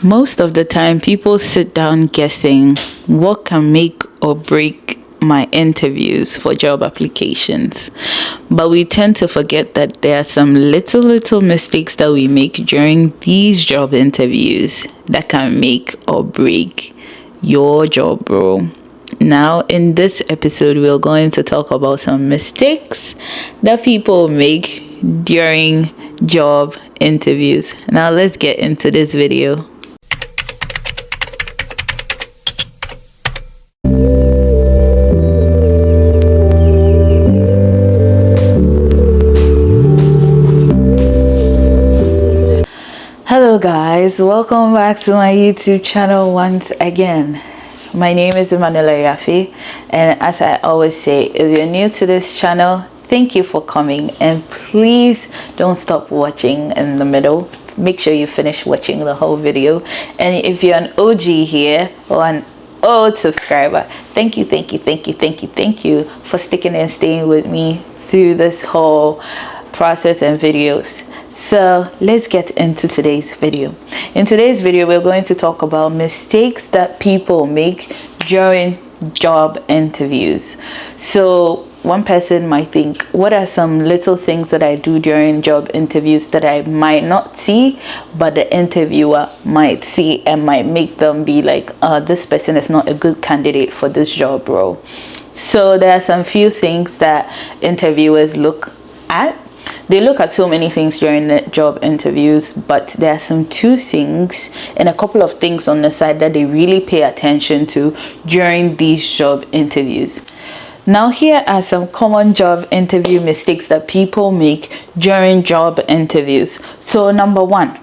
Most of the time, people sit down guessing what can make or break my interviews for job applications. But we tend to forget that there are some little mistakes that we make during these job interviews that can make or break your job role. Now, in this episode, we're going to talk about some mistakes that people make during job interviews. Now, let's get into this video. Hello guys, welcome back to my YouTube channel once again. My name is Emanuela Yafi, and as I always say, if you're new to this channel, thank you for coming, and please don't stop watching in the middle. Make sure you finish watching the whole video. And if you're an OG here or an old subscriber, thank you for sticking and staying with me through this whole process and videos. So let's get into today's video. In today's video, we're going to talk about mistakes that people make during job interviews. So one person might think, what are some little things that I do during job interviews that I might not see, but the interviewer might see and might make them be like, this person is not a good candidate for this job role. So there are some few things that interviewers look at. They look at so many things during the job interviews, but there are some two things and a couple of things on the side that they really pay attention to during these job interviews. Now, here are some common job interview mistakes that people make during job interviews. So number one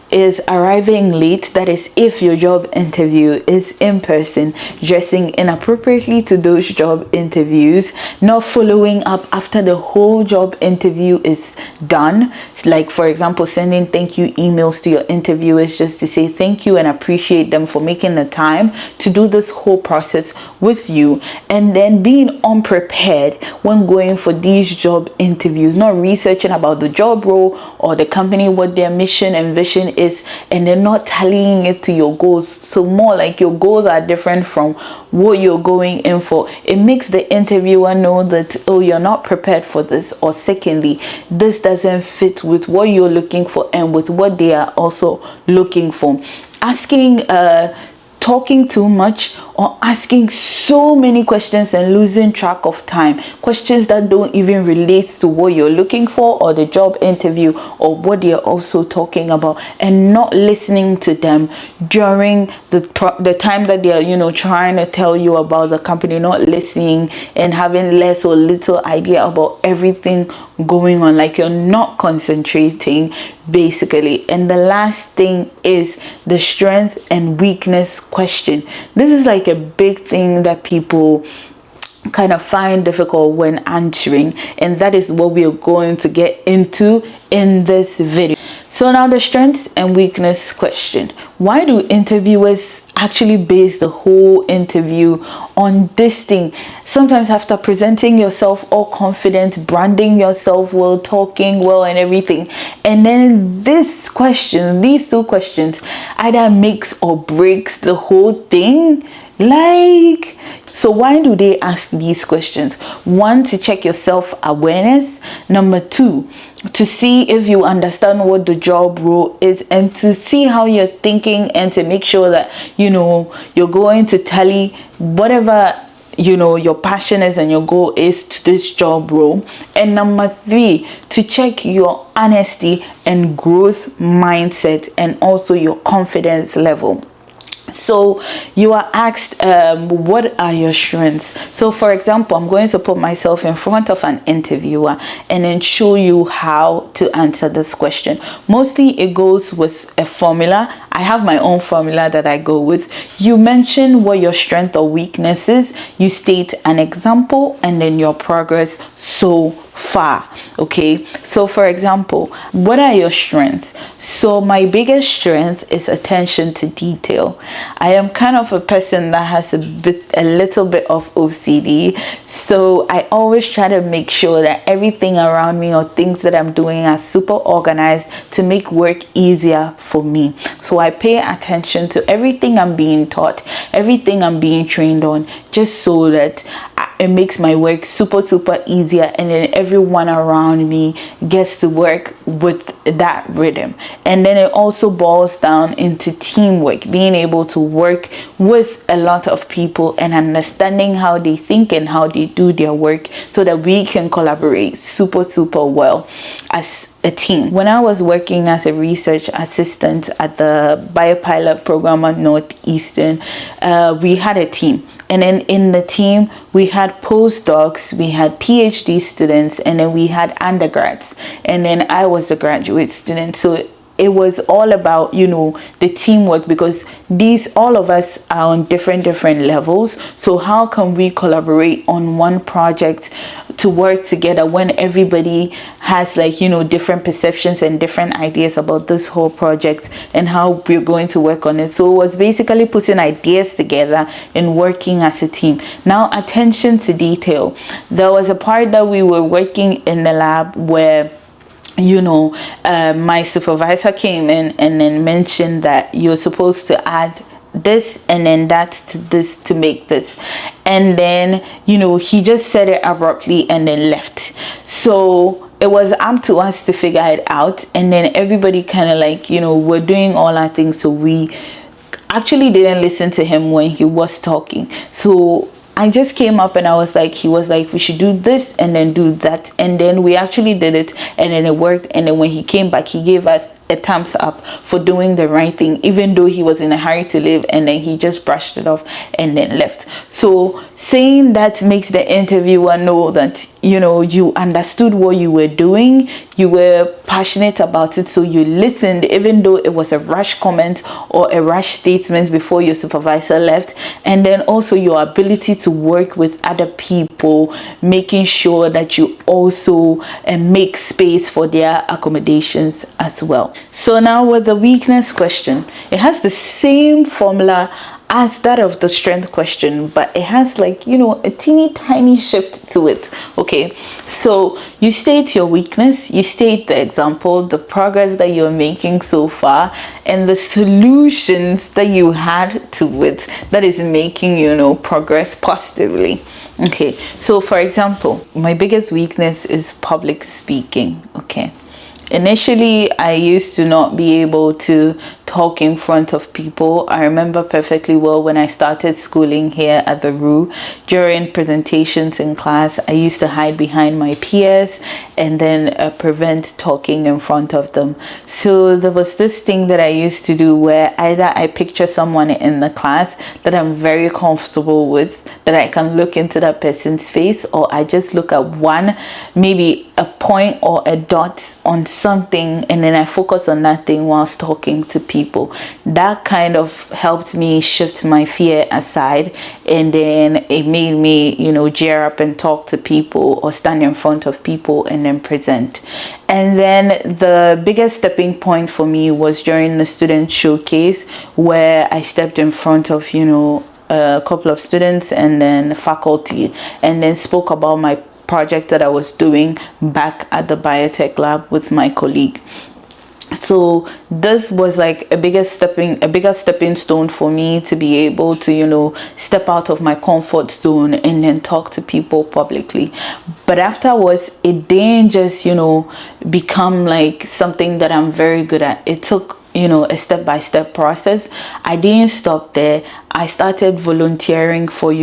is arriving late. That is, if your job interview is in person, dressing inappropriately to those job interviews, not following up after the whole job interview is done. Like, for example, sending thank you emails to your interviewers just to say thank you and appreciate them for making the time to do this whole process with you, and then being unprepared when going for these job interviews, not researching about the job role or the company, what their mission and vision is, and they're not tallying it to your goals. So more like your goals are different from what you're going in for. It makes the interviewer know that, oh, you're not prepared for this, or secondly, this doesn't fit with what you're looking for and with what they are also looking for. Talking too much or asking so many questions and losing track of time, questions that don't even relate to what you're looking for or the job interview or what they're also talking about, and not listening to them during the time that they're trying to tell you about the company, not listening and having less or little idea about everything going on, like you're not concentrating basically. And the last thing is the strength and weakness question. This is like a big thing that people kind of find difficult when answering, and that is what we are going to get into in this video. So now, the strengths and weakness question. Why do interviewers actually base the whole interview on this thing? Sometimes after presenting yourself all confident, branding yourself well, talking well and everything, and then these two questions either makes or breaks the whole thing. So why do they ask these questions? One, to check your self-awareness. Number two, to see if you understand what the job role is, and to see how you're thinking, and to make sure that you're going to tally whatever your passion is and your goal is to this job role. And number three, to check your honesty and growth mindset, and also your confidence level. So you are asked, what are your strengths? So for example, I'm going to put myself in front of an interviewer and then show you how to answer this question. Mostly it goes with a formula. I have my own formula that I go with. You mention what your strength or weakness is, you state an example, and then your progress so far. Okay, so for example, what are your strengths? So my biggest strength is attention to detail. I am kind of a person that has a little bit of OCD, so I always try to make sure that everything around me or things that I'm doing are super organized to make work easier for me. So I pay attention to everything I'm being taught, everything I'm being trained on, just so that it makes my work super easier, and then everyone around me gets to work with that rhythm. And then it also boils down into teamwork, being able to work with a lot of people and understanding how they think and how they do their work, so that we can collaborate super well as a team. When I was working as a research assistant at the biopilot program at Northeastern, we had a team. And then in the team, we had postdocs, we had PhD students, and then we had undergrads. And then I was a graduate student. So it was all about, the teamwork, because all of us are on different levels. So how can we collaborate on one project to work together when everybody has different perceptions and different ideas about this whole project and how we're going to work on it? So it was basically putting ideas together and working as a team. Now, attention to detail. There was a part that we were working in the lab where my supervisor came in and then mentioned that you're supposed to add this and then that to this to make this, and then he just said it abruptly and then left. So it was up to us to figure it out, and then everybody kind of we're doing all our things, so we actually didn't listen to him when he was talking. So I just came up and he was like, we should do this and then do that. And then we actually did it, and then it worked. And then when he came back, he gave us a thumbs up for doing the right thing, even though he was in a hurry to leave, and then he just brushed it off and then left. So saying that makes the interviewer know that you understood what you were doing, you were passionate about it, so you listened, even though it was a rush comment or a rush statement before your supervisor left. And then also your ability to work with other people, making sure that you also make space for their accommodations as well. So now with the weakness question, it has the same formula as that of the strength question, but it has a teeny tiny shift to it. Okay, so you state your weakness, you state the example, the progress that you're making so far, and the solutions that you had to it that is making progress positively. Okay, so for example, my biggest weakness is public speaking. Okay, initially I used to not be able to talk in front of people. I remember perfectly well when I started schooling here at the RU, during presentations in class, I used to hide behind my peers and then prevent talking in front of them. So there was this thing that I used to do where either I picture someone in the class that I'm very comfortable with, that I can look into that person's face, or I just look at maybe a point or a dot on something, and then I focus on that thing whilst talking to people. That kind of helped me shift my fear aside, and then it made me gear up and talk to people or stand in front of people and then present. And then the biggest stepping point for me was during the student showcase, where I stepped in front of a couple of students and then faculty, and then spoke about my project that I was doing back at the biotech lab with my colleague. So this was a bigger stepping stone for me to be able to step out of my comfort zone and then talk to people publicly. But afterwards, it didn't just become something that I'm very good at. It took a step-by-step process. I didn't stop there. I started volunteering for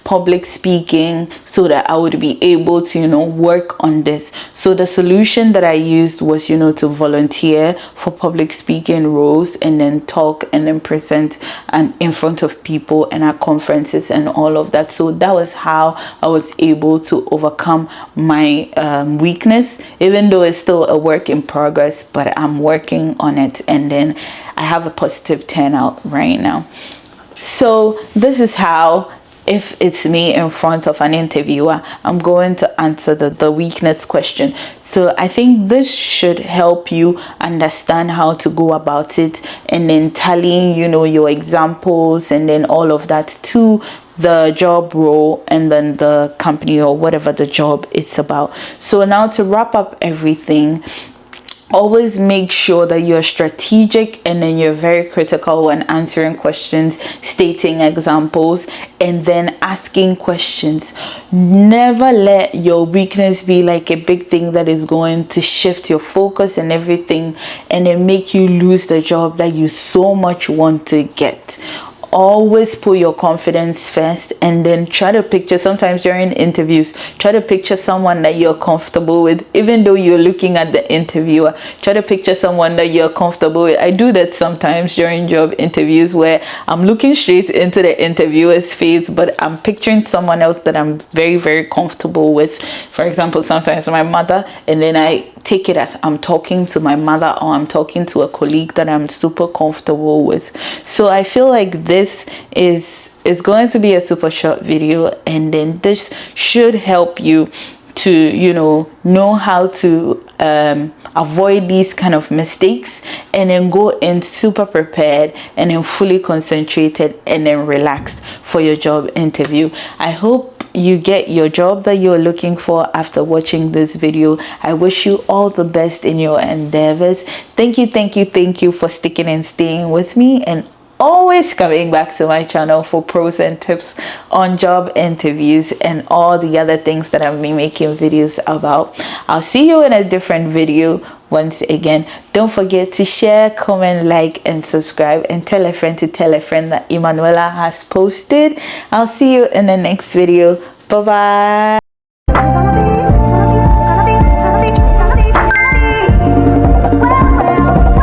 public speaking, so that I would be able to work on this. So the solution that I used was to volunteer for public speaking roles, and then talk and then present and in front of people and at conferences and all of that. So that was how I was able to overcome my weakness, even though it's still a work in progress, but I'm working on it, and then I have a positive turnout right now. So this is how if it's me in front of an interviewer, I'm going to answer the weakness question. So I think this should help you understand how to go about it, and then tallying, your examples and then all of that to the job role and then the company or whatever the job is about. So now, to wrap up everything, always make sure that you're strategic and then you're very critical when answering questions, stating examples, and then asking questions. Never let your weakness be like a big thing that is going to shift your focus and everything, and then make you lose the job that you so much want to get. Always put your confidence first, and then try to picture, sometimes during interviews, try to picture someone that you're comfortable with. Even though you're looking at the interviewer, try to picture someone that you're comfortable with. I do that sometimes during job interviews, where I'm looking straight into the interviewer's face, but I'm picturing someone else that I'm very, very comfortable with. For example, sometimes my mother, and then I take it as I'm talking to my mother, or I'm talking to a colleague that I'm super comfortable with. So I feel like this is going to be a super short video, and then this should help you to know how to avoid these kind of mistakes, and then go in super prepared and then fully concentrated and then relaxed for your job interview. I hope you get your job that you're looking for after watching this video. I wish you all the best in your endeavors. Thank you for sticking and staying with me, and always coming back to my channel for pros and tips on job interviews and all the other things that I've been making videos about. I'll see you in a different video. Once again, don't forget to share, comment, like, and subscribe, and tell a friend to tell a friend that Emanuela has posted. I'll see you in the next video. Bye bye.